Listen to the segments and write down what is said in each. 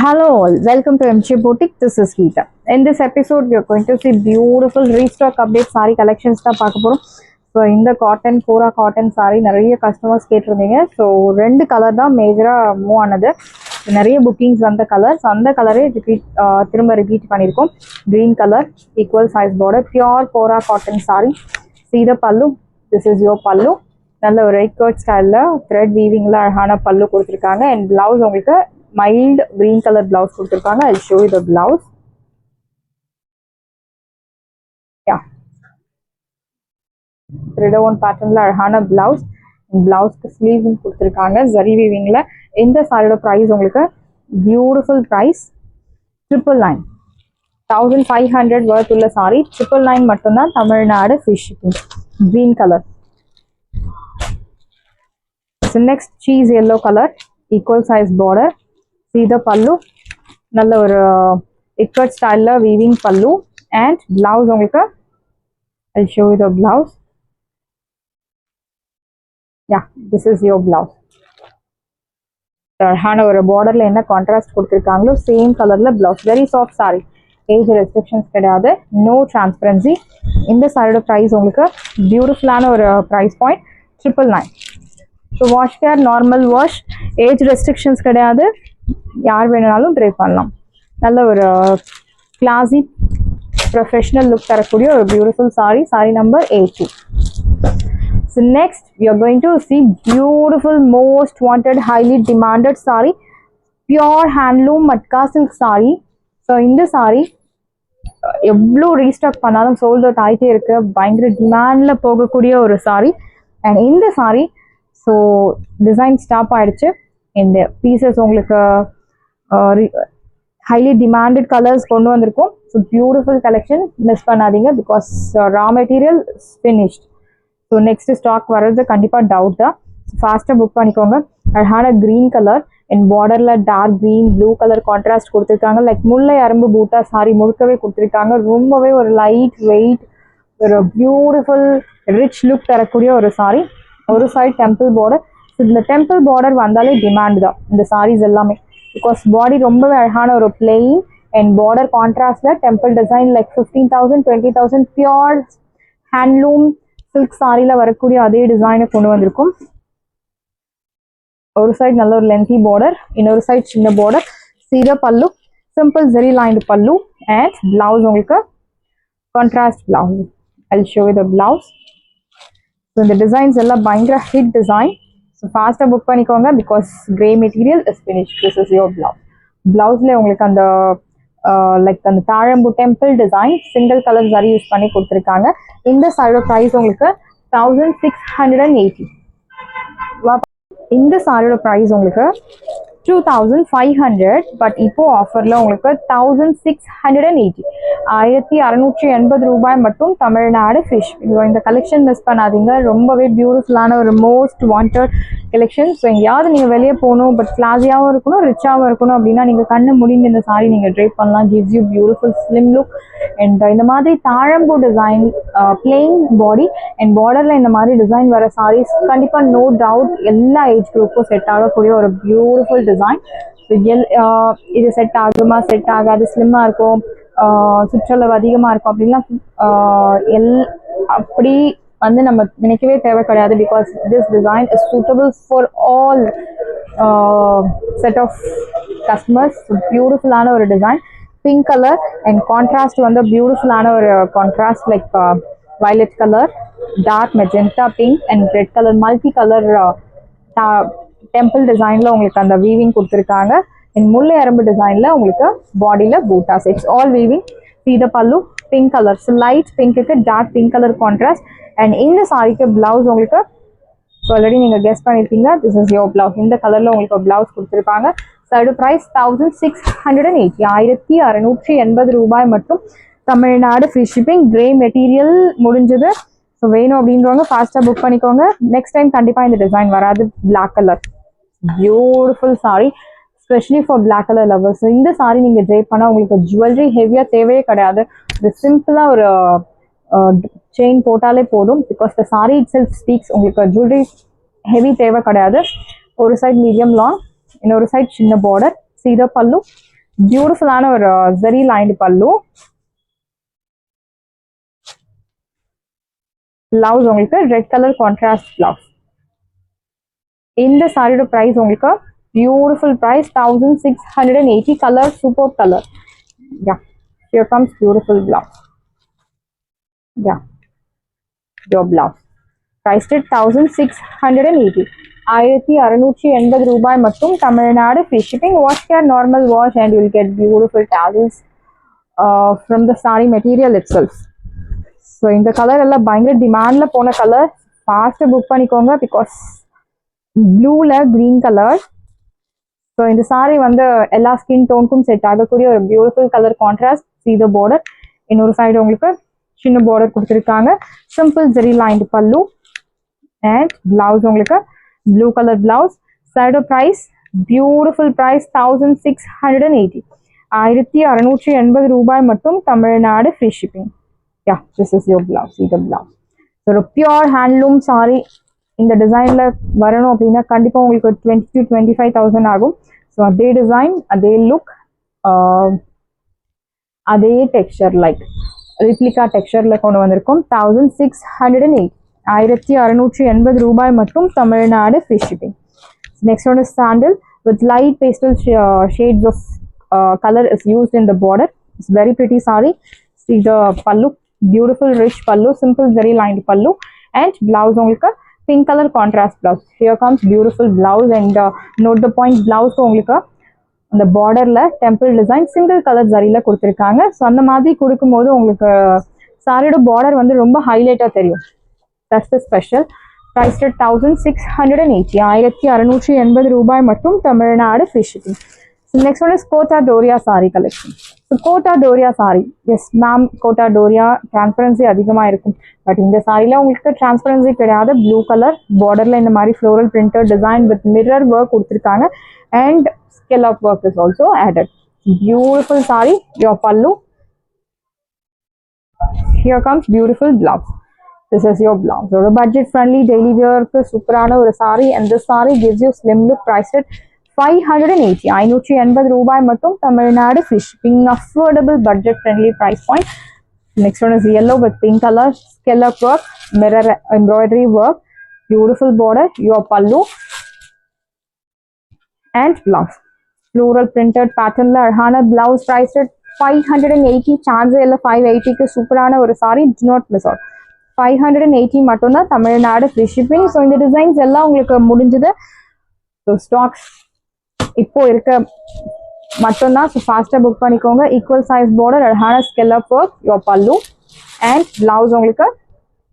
Hello all, welcome to MJ Boutique. This is Geeta. In this episode, we are going to see beautiful restock update saree collections. So in the cotton, Kora cotton saree, நிறைய customers கேட்டிருந்தீங்க. So ரெண்டு colour தான் மேஜரா move ஆனது. நிறைய bookings வந்த colours, அந்த கலரே திரும்ப ரிப்பீட் பண்ணியிருக்கோம். Green color, equal size border, pure Kora cotton saree. See the pallu. This is your pallu. நல்ல ஒரு record ஸ்டைல்ல thread weavingல அழகான பல்லு கொடுத்திருக்காங்க. And blouse உங்களுக்கு mild green color blouse கொடுத்திருக்காங்க. I'll show you the blouse. Yeah, thread on patternல அழகான blouse. Blouse sleeves கொடுத்திருக்காங்க zari weavingல. இந்த சாரியோட price உங்களுக்கு beautiful price 999. 1500 worth உள்ள சாரி 999 மட்டும்தான். Tamil Nadu free shipping. Green color. So next cheese yellow color, equal size border. See the pallu, nalla or ikat style weaving pallu and blouse உங்களுக்கு I'll show you the blouse. Yeah, this is your blouse. அழகான ஒரு borderல என்ன contrast கொடுத்திருக்காங்களோ same colorல blouse. Very soft saree. Age restrictions கிடையாது. No transparency. இந்த சாரியோட price உங்களுக்கு பியூட்டிஃபுல்லான ஒரு price point 999. So wash care, normal wash, age restrictions கிடையாது. யார் வேணும்னாலும் ட்ரை பண்ணலாம். நல்ல ஒரு கிளாசி ப்ரொஃபஷனல் லுக் தரக்கூடிய ஒரு beautiful sorry. Sorry number 80. So next we are going to see beautiful, most wanted, highly demanded saree, pure handloom matka silk saree. So இந்த saree எவ்வளோ ரீஸ்டாக் பண்ணாலும் சோல்ட் அவுட் ஆகிட்டே இருக்கு. பயங்கர டிமாண்டில் போகக்கூடிய ஒரு saree. அண்ட் இந்த saree ஸோ டிசைன் ஸ்டாப் ஆயிடுச்சு. இந்த பீசஸ் உங்களுக்கு ஹைலி டிமாண்டட் கலர்ஸ் கொண்டு வந்திருக்கும். ஸோ பியூட்டிஃபுல் கலெக்ஷன், மிஸ் பண்ணாதீங்க. Because raw material finished. So next stock வர்றது கண்டிப்பாக டவுட் தான். ஃபாஸ்ட்டாக புக் பண்ணிக்கோங்க. அழகான க்ரீன் கலர் அண்ட் பார்டரில் dark green blue colour contrast கொடுத்துருக்காங்க. லைக் முல்லை அரும்பு பூட்டா சாரி முழுக்கவே கொடுத்துருக்காங்க. ரொம்பவே ஒரு லைட் வெயிட், ஒரு பியூட்டிஃபுல் ரிச் லுக் தரக்கூடிய ஒரு சாரி. ஒரு சைட் டெம்பிள் பார்டர். இந்த டெம்பிள் பார்டர் வந்தாலே டிமாண்ட் தான் இந்த சாரீஸ் எல்லாமே. பிகாஸ் பாடி ரொம்பவே அழகான ஒரு பிளெயின் அண்ட் பார்டர் கான்ட்ராஸ்ட்ல temple design like 15,000 20,000 pure handloom silk சாரியில வரக்கூடிய அதே டிசைனை கொண்டு வந்திருக்கும். ஒரு சைடு நல்ல ஒரு லென்த்தி பார்டர், இன்னொரு சைடு சின்ன பார்டர். சீர பல்லு, சிம்பிள் ஜெரி லைன்டு பல்லு அண்ட் பிளவுஸ் உங்களுக்கு contrast blouse. I'll show you the blouse. So இந்த டிசைன்ஸ் எல்லாம் பயங்கர ஹிட் டிசைன். ஸோ ஃபாஸ்ட்டாக புக் பண்ணிக்கோங்க. Because grey material is finish. This is your blouse. பிளவுஸில் உங்களுக்கு அந்த லைக் அந்த தாழம்பு temple design single colour sari use பண்ணி கொடுத்துருக்காங்க. இந்த சாரியோட ப்ரைஸ் உங்களுக்கு 1680. இந்த சாரியோட ப்ரைஸ் உங்களுக்கு 2500. பட் இப்போ ஆஃபரில் உங்களுக்கு 1680. 1680 ரூபாய் மட்டும். தமிழ்நாடு ஃபிஷ். இந்த கலெக்ஷன் மிஸ் பண்ணாதீங்க. ரொம்பவே பியூட்டிஃபுல்லான ஒரு மோஸ்ட் வாண்டட் கலெக்ஷன். ஸோ எங்கேயாவது நீங்கள் வெளியே போகணும், பட் கிளாஸியாகவும் இருக்கணும், ரிச்சாகவும் இருக்கணும் அப்படின்னா நீங்கள் கண்ணு முடிந்து இந்த சாரி நீங்கள் ட்ரை பண்ணலாம். Gives you beautiful slim look. And இந்த மாதிரி தாழம்பூ டிசைன், பிளெயின் பாடி அண்ட் பார்டரில் இந்த மாதிரி டிசைன் வர சாரீஸ் கண்டிப்பாக நோ டவுட் எல்லா ஏஜ் குரூப்பும் செட் ஆகக்கூடிய ஒரு பியூட்டிஃபுல் டிசைன். இது செட் ஆகுமா, செட் ஆகாது, ஸ்லிம்மாக இருக்கும், சுற்றளவு அதிகமாக இருக்கும் அப்படின்லாம் அப்படி வந்து நம்ம நினைக்கவே தேவை கிடையாது. Because this design is suitable for all set of customers. பியூட்டிஃபுல்லான ஒரு design. Pink colour and contrast வந்து பியூட்டிஃபுல்லான ஒரு contrast like violet colour, dark magenta pink and red colour multi colour temple டிசைன்ல உங்களுக்கு அந்த வீவிங் கொடுத்துருக்காங்க. அண்ட் முல்லை அரம்பு டிசைன்ல உங்களுக்கு பாடியில பூட்டா செட்ஸ் ஆல் வீவிங். சீத பல்லு pink colour, light pink dark pink colour contrast. And இந்த சாரிக்கு பிளவுஸ் உங்களுக்கு ஆல்ரெடி நீங்க கெஸ் பண்ணிருக்கீங்க. This is your blouse. இந்த கலர்ல உங்களுக்கு பிளவுஸ் கொடுத்துருப்பாங்க. Sorry price 1680. 1680 ரூபாய் மட்டும். Tamil Nadu free shipping. Grey material முடிஞ்சது. ஸோ வேணும் அப்படின்றவங்க ஃபாஸ்ட்டாக புக் பண்ணிக்கோங்க. நெக்ஸ்ட் டைம் கண்டிப்பாக இந்த டிசைன் வராது. Black colour beautiful sari, specially for black colour lovers. இந்த சாரி நீங்கள் ட்ரை பண்ணால் உங்களுக்கு ஜுவல்லரி ஹெவியாக தேவையே கிடையாது. ஒரு சிம்பிளாக ஒரு செயின் போட்டாலே போதும். Because the sari itself speaks. உங்களுக்கு ஜுவல்லரி ஹெவி தேவை கிடையாது. ஒரு சைட் மீடியம் லாங், இன்னொரு சைட் சின்ன பார்டர். சீத பல்லு பியூட்டிஃபுல்லான ஒரு ஜரி லைன்டு பல்லு. பிளவுஸ் உங்களுக்கு ரெட் கலர் கான்ட்ராஸ்ட் பிளவுஸ். இந்த சாரியோட பிரைஸ் உங்களுக்கு beautiful price 1680. Colour super colour. Yeah, here comes beautiful blouse. Yeah, your blouse priced at 1680. 1680 ரூபாய் மட்டும். Tamil Nadu free shipping. Wash care normal wash and you will get beautiful tassels from the saree material itself. So இந்த colour எல்லாம் பயங்கர டிமாண்ட்ல போன colour. Fast book பண்ணிக்கோங்க because ப்ளூல green colour. So இந்த சாரி வந்து எல்லா ஸ்கின் டோனுக்கும் செட் ஆகக்கூடிய ஒரு பியூட்டிஃபுல் கலர் கான்ட்ராஸ்ட். சீத பார்டர், இன்னொரு சைடு உங்களுக்கு சின்ன பார்டர் கொடுத்துருக்காங்க. சிம்பிள் ஜெரி லைன்டு பல்லு அண்ட் பிளவுஸ் உங்களுக்கு blue colour blouse. Side price beautiful price 1680. 1680 ரூபாய் மட்டும். Tamil Nadu free shipping. Yeah, this is your blouse. இது பிளவுஸ். ஒரு பியூர் ஹேண்ட்லூம் சாரி இந்த டிசைன்ல வரணும் அப்படின்னா கண்டிப்பா உங்களுக்கு 20 to 25,000 ஆகும். ஸோ அதே டிசைன், அதே லுக், அதே டெக்ஸ்சர், லைக் ரிப்ளிகா டெக்ஸ்சர்ல கொண்டு வந்திருக்கோம். 1680. 1680 ரூபாய் மட்டும். Tamil Nadu free shipping. Next one is sandal with light pastel shades of color is used in the border. It's very pretty saree. See the pallu, beautiful rich pallu, simple very lined pallu and blouse உங்களுக்கு pink color contrast blouse. Here comes beautiful blouse and note the point, blouse உங்களுக்கு அந்த பார்டர்ல temple design single colour ஜரியில கொடுத்துருக்காங்க. So அந்த மாதிரி கொடுக்கும்போது உங்களுக்கு சாரியோட பார்டர் வந்து ரொம்ப ஹைலைட்டா தெரியும். That's the special. பிரைஸ் 1680. 1680 ரூபாய் மட்டும். Tamil Nadu free shipping. Next one is Kota Doria saree collection. So Kota Doria saree. Yes ma'am, Kota Doria transparency அதிகமாக இருக்கும். பட் இந்த சாரியில் உங்களுக்கு டிரான்ஸ்பரன்சி கிடையாது. ப்ளூ கலர் பார்டரில் இந்த மாதிரி floral printed design with mirror work கொடுத்துருக்காங்க and scallop work is also added. Beautiful saree. Your pallu. Here comes beautiful blouse. This is your blouse. So budget friendly daily wear ku superana ஒரு saree and this saree gives you slim look. Priced at 580. 580 ரூபாய் மட்டும். Tamil Nadu free shipping. Affordable budget friendly price point. Next one is yellow with pink color, scallop work, mirror embroidery work, beautiful border. Your pallu and blouse. Floral printed pattern la அழகான blouse. Priced at 580. Chance இல்ல 580க்கு சூப்பரான ஒரு saree. Do not miss out. 580 மட்டும் தான். Tamil Nadu free shipping. So இந்த designs எல்லாம் உங்களுக்கு முடிஞ்சது. ஸோ ஸ்டாக்ஸ் இப்போ இருக்க மட்டும்தான். ஸோ ஃபாஸ்ட்டாக புக் பண்ணிக்கோங்க. ஈக்குவல் சைஸ் பார்டர், அழகான scallop work. Your pallu and blouse உங்களுக்கு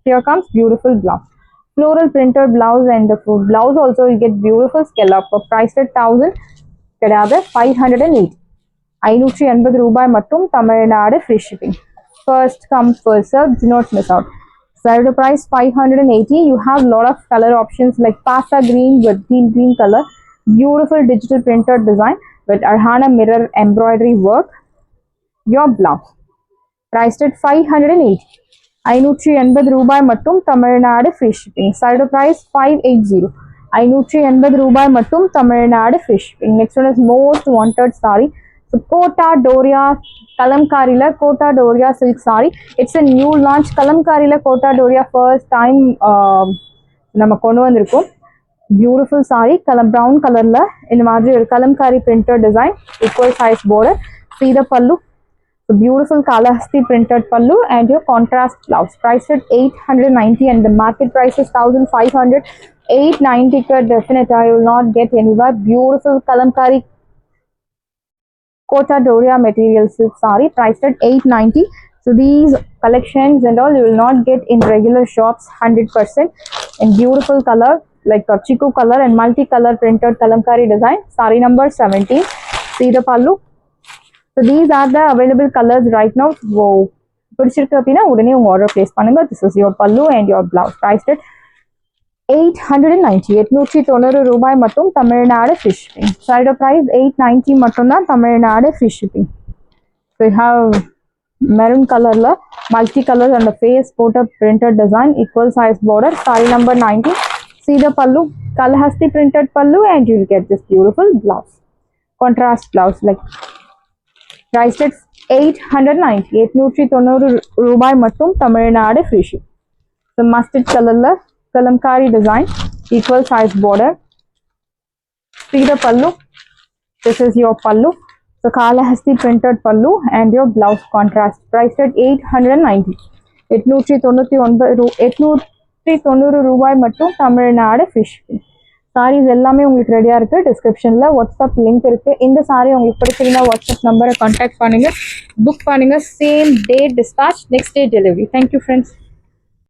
here comes beautiful blouse. Floral printed blouse and blouse also you get beautiful scallop. Price 1000 கிடையாது, 580. 580 ரூபாய் மட்டும். Tamil Nadu free shipping. First come first serve. Do not miss out. Side price 580. You have lot of color options like pasta green with teal green color. Beautiful digital printed design with Arhana mirror embroidery work. Your blouse priced at 580. 580 ரூபாய் மட்டும். Tamil Nadu free shipping. Side price 580. 580 ரூபாய் மட்டும். Tamil Nadu free shipping. Next one is most wanted saree. So Kota Doria Kalamkarila Kota Doria silk saree. It's a new launch. Kalamkarila Kota Doria first time நம்ம கொண்டு வந்திருக்கோம். Beautiful sorry brown கலர்ல இந்த மாதிரி ஒரு Kalamkari printed design, equal size border. See the pallu. So beautiful Kalahasti printed pallu and your contrast blouse. Priced at 890 and the market price is 1500. 890 ka definite you will not get anywhere. Beautiful kalamkari Kota Doria material silk saree priced at 890. So these collections and all you will not get in regular shops 100%. In beautiful color like a chiku color and multi-color printed kalamkari design. Saree number 17. See the pallu. So these are the available colors right now. Wow. பிடிச்சிருக்கு அப்படின்னா உடனே உங்க order place பண்ணுங்க. This is your pallu and your blouse priced at 890. 890 ரூபாய் மட்டும். Tamil Nadu free shipping. Side price 890 மட்டும் தான். Tamil Nadu free shipping. So you have maroon colorல multi colors and the face photo printed design, equal size border. Saree number 90. See the pallu, Kalahasti printed pallu and you will get this beautiful blouse. Contrast blouse like priced at 890 890 ரூபாய் மட்டும் Tamil Nadu free ship. The mustard color kalamkari design, equal size border. See the pallu. This is your pallu. So Kalahasti printed pallu and your blouse contrast, priced at 890 890 ரூபாய் மட்டும் Tamil Nadu free shipping. Saris எல்லாமே உங்களுக்கு ரெடியா இருக்கு. டிஸ்கிரிப்ஷன்ல WhatsApp link இருக்கு. இந்த sorry உங்களுக்கு பிடிச்சிருந்தா வாட்ஸ்அப் நம்பரை கான்டாக்ட் பண்ணுங்க, புக் பண்ணுங்க. Same day dispatch, next day delivery. Thank you friends.